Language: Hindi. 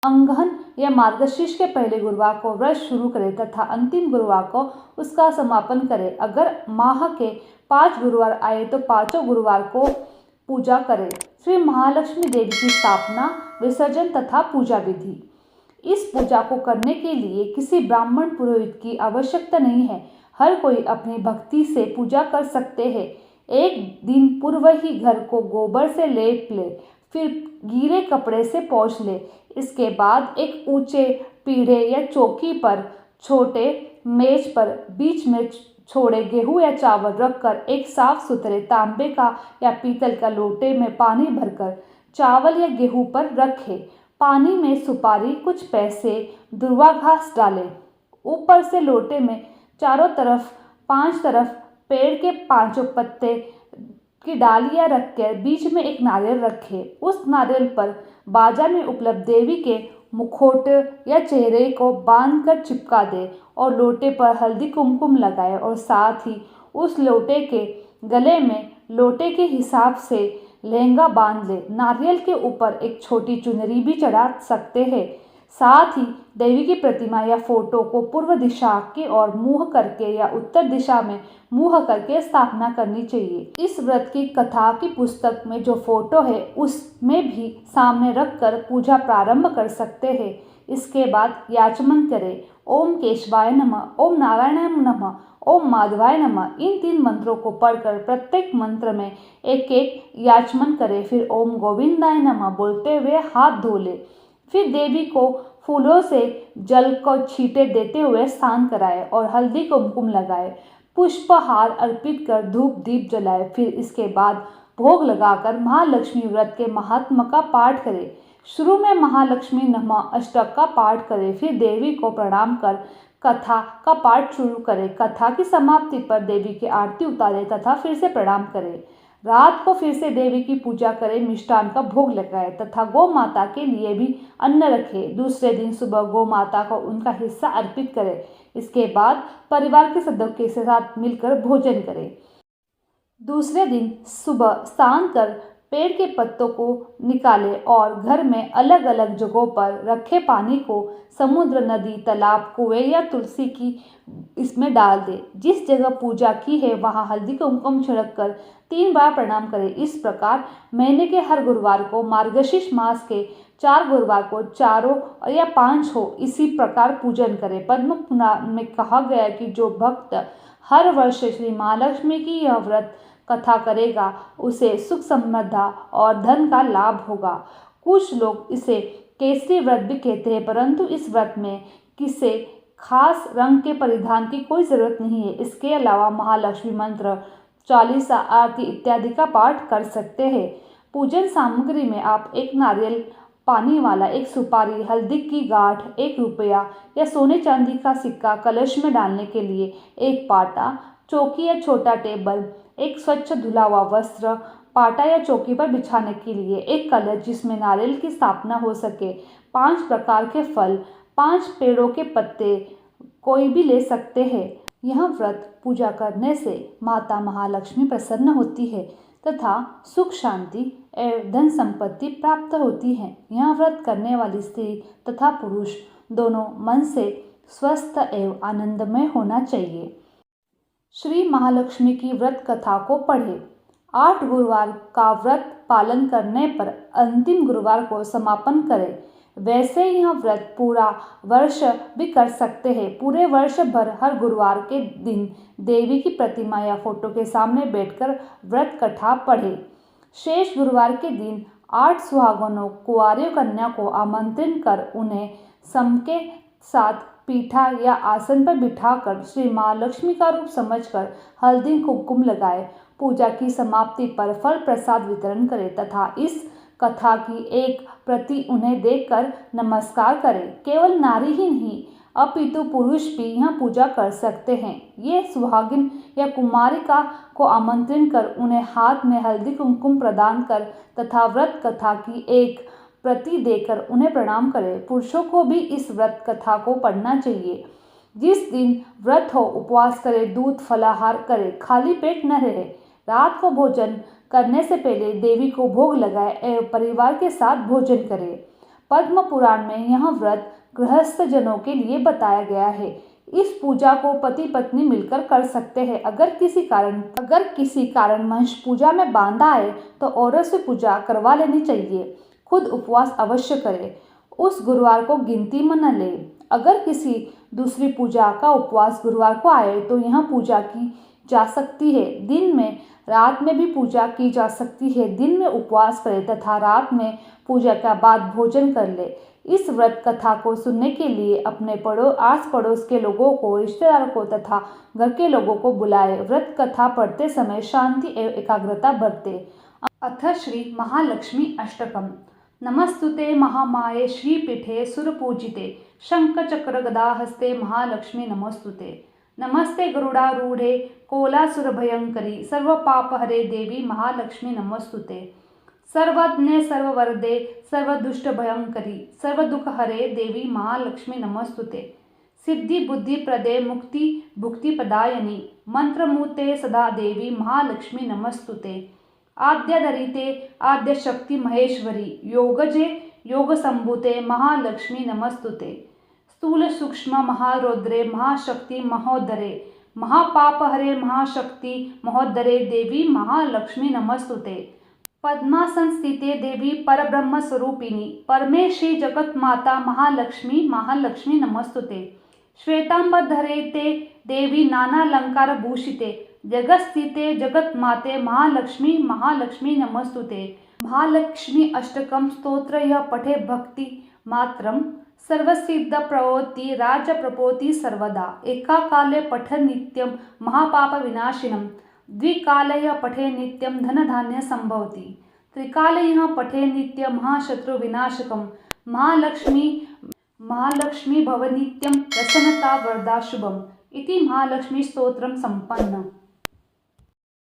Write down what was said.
अंगहन या मार्गशीर्ष के पहले गुरुवार को व्रत शुरू करें तथा अंतिम गुरुवार को उसका समापन करें। अगर माह के 5 गुरुवार आए तो पांचों गुरुवार को पूजा करें। श्री महालक्ष्मी देवी की स्थापना, विसर्जन तथा पूजा विधि। इस पूजा को करने के लिए किसी ब्राह्मण पुरोहित की आवश्यकता नहीं है। हर कोई अपनी भक्ति से पूजा कर सकते हैं। एक दिन पूर्व ही घर को गोबर से लेप ले, फिर गीले कपड़े से पोंछ ले। इसके बाद एक ऊंचे पीढ़े या चौकी पर छोटे मेज पर बीच में छोड़े गेहूं या चावल रखकर एक साफ सुथरे तांबे का या पीतल का लोटे में पानी भरकर चावल या गेहूं पर रखे। पानी में सुपारी, कुछ पैसे, दुर्वा घास डालें। ऊपर से लोटे में चारों तरफ 5 तरफ पेड़ के 5 पत्ते की डालियां रखकर बीच में एक नारियल रखें। उस नारियल पर बाजार में उपलब्ध देवी के मुखौट या चेहरे को बांधकर चिपका दे और लोटे पर हल्दी कुमकुम लगाए और साथ ही उस लोटे के गले में लोटे के हिसाब से लहंगा बांध ले। नारियल के ऊपर एक छोटी चुनरी भी चढ़ा सकते हैं। साथ ही देवी की प्रतिमा या फोटो को पूर्व दिशा की ओर मुंह करके या उत्तर दिशा में मुंह करके स्थापना करनी चाहिए। इस व्रत की कथा की पुस्तक में जो फोटो है उसमें भी सामने रखकर पूजा प्रारंभ कर सकते हैं। इसके बाद याचमन करें। ओम केशवाय नमः, ओम नारायणाय नमः, ओम माधवाय नमः। इन 3 मंत्रों को पढ़कर प्रत्येक मंत्र में एक एक याचमन करें। फिर ओम गोविंदाय नमः बोलते हुए हाथ धो ले। फिर देवी को फूलों से जल को छींटे देते हुए स्नान कराए और हल्दी कुमकुम लगाए। पुष्पहार अर्पित कर धूप दीप जलाए। फिर इसके बाद भोग लगाकर महालक्ष्मी व्रत के महात्म्य का पाठ करें। शुरू में महालक्ष्मी नमः अष्टक का पाठ करें। फिर देवी को प्रणाम कर कथा का पाठ शुरू करें। कथा की समाप्ति पर देवी की आरती उतारें तथा फिर से प्रणाम करें। रात को फिर से देवी की पूजा करें, मिष्ठान का भोग लगाए तथा गौ माता के लिए भी अन्न रखें। दूसरे दिन सुबह गौ माता को उनका हिस्सा अर्पित करें। इसके बाद परिवार के सदस्यों के साथ मिलकर भोजन करें। दूसरे दिन सुबह स्नान कर पेड़ के पत्तों को निकालें और घर में अलग अलग जगहों पर रखे पानी को समुद्र, नदी, तालाब, कुएं या तुलसी की इसमें डाल दें। जिस जगह पूजा की है वहां हल्दी कुमकुम छिड़क कर 3 बार प्रणाम करें। इस प्रकार महीने के हर गुरुवार को, मार्गशीर्ष मास के 4 गुरुवार को, चारों या 5 हो, इसी प्रकार पूजन करें। पद्म पुराण में कहा गया है कि जो भक्त हर वर्ष श्री महालक्ष्मी की यह व्रत कथा करेगा उसे सुख, समृद्धि और धन का लाभ होगा। कुछ लोग इसे केसरी व्रत भी कहते हैं, परंतु इस व्रत में किसी खास रंग के परिधान की कोई जरूरत नहीं है। इसके अलावा महालक्ष्मी मंत्र, चालीसा, आरती इत्यादि का पाठ कर सकते हैं। पूजन सामग्री में आप एक नारियल पानी वाला, एक सुपारी, हल्दी की गांठ, 1 रुपया या सोने चांदी का सिक्का, कलश में डालने के लिए 1 पाटा, चौकी या छोटा टेबल, एक स्वच्छ धुला हुआ वस्त्र, पाटा या चौकी पर बिछाने के लिए 1 कलश जिसमें नारियल की स्थापना हो सके, 5 प्रकार के फल, 5 पेड़ों के पत्ते कोई भी ले सकते हैं। यह व्रत पूजा करने से माता महालक्ष्मी प्रसन्न होती है तथा सुख, शांति एवं धन संपत्ति प्राप्त होती है। यह व्रत करने वाली स्त्री तथा पुरुष दोनों मन से स्वस्थ एवं आनंदमय होना चाहिए। श्री महालक्ष्मी की व्रत कथा को पढ़ें। 8 गुरुवार का व्रत पालन करने पर अंतिम गुरुवार को समापन करें। वैसे यह व्रत पूरा वर्ष भी कर सकते हैं। पूरे वर्ष भर हर गुरुवार के दिन देवी की प्रतिमा या फोटो के सामने बैठकर व्रत कथा पढ़ें। शेष गुरुवार के दिन 8 सुहागनों, कुंवारी कन्या को आमंत्रित कर उन्हें सम के साथ पीठा या आसन पर बिठाकर श्री महालक्ष्मी का रूप समझकर हल्दी कुमकुम लगाए। पूजा की समाप्ति पर फल प्रसाद वितरण करें तथा इस कथा की एक प्रति उन्हें देकर नमस्कार करें। केवल नारी ही नहीं अपितु पुरुष भी यह पूजा कर सकते हैं। ये सुहागिन या कुमारिका को आमंत्रित कर उन्हें हाथ में हल्दी कुमकुम प्रदान कर तथा व्रत कथा की एक प्रति देकर उन्हें प्रणाम करें। पुरुषों को भी इस व्रत कथा को पढ़ना चाहिए। जिस दिन व्रत हो उपवास करें, दूध फलाहार करें, खाली पेट न रहे। रात को भोजन करने से पहले देवी को भोग लगाए एवं परिवार के साथ भोजन करें। पद्म पुराण में यह व्रत गृहस्थ जनों के लिए बताया गया है। इस पूजा को पति पत्नी मिलकर कर सकते हैं। अगर किसी कारणवश पूजा में बाधा आए तो औरत से पूजा करवा लेनी चाहिए। खुद उपवास अवश्य करें। उस गुरुवार को गिनती में न ले। अगर किसी दूसरी पूजा का उपवास गुरुवार को आए तो यह पूजा की जा सकती है। दिन में रात में भी पूजा की जा सकती है। दिन में उपवास करें तथा रात में पूजा के बाद भोजन कर ले। इस व्रत कथा को सुनने के लिए अपने आस पड़ोस के लोगों को, रिश्तेदारों को तथा घर के लोगों को बुलाए। व्रत कथा पढ़ते समय शांति एवं एकाग्रता बरते। अथ श्री महालक्ष्मी अष्टकम्। नमस्तुते महामाये श्रीपीठे सुरपूजिते शंखचक्रगदाहस्ते महालक्ष्मी नमस्तुते। नमस्ते गरुडारूढ़े कोलासुरभयंकरी सर्वपापहरे देवी महालक्ष्मी नमस्तुते। सर्वज्ञे सर्ववरदे सर्वदुष्टभयंकरी सर्वदुःखहरे देवी महालक्ष्मी नमस्तुते। सिद्धि बुद्धि प्रदे मुक्ति भुक्ति प्रदायिनी मंत्रमूर्ते सदा देवी महालक्ष्मी नमस्तुते। आद्यधरिते आद्यशक्ति महेश्वरी योगजे योग संभूते महालक्ष्मी नमस्तुते। स्थूल सूक्ष्म महारौद्रे महाशक्ति महोदरे महापापहरे महाशक्ति महोदरे देवी महालक्ष्मी नमस्तुते। पद्मासन स्थिते देवी परब्रह्म स्वरूपिणी परमेशी जगत माता महालक्ष्मी महालक्ष्मी नमस्तुते। श्वेतांबरधरे ते देवी नानालंकार भूषिते जगत्स्थिते जगत माते महालक्ष्मी महालक्ष्मी नमस्तुते। महालक्ष्मी अष्टकम स्तोत्र यह पठे भक्ति मात्रम सर्वसिद्ध प्रवोति राज प्रपोति सर्वदा। एका काले पठ नित्यम महापाप विनाशिनम द्विकाले यह पठे नित्यम धन धान्य संभवति त्रिकाले यह पठे नित्यम महाशत्रु विनाशकम महालक्ष्मी भव नित्यम प्रसन्नता वरदा शुभम इति महालक्ष्मी स्तोत्रम संपन्न।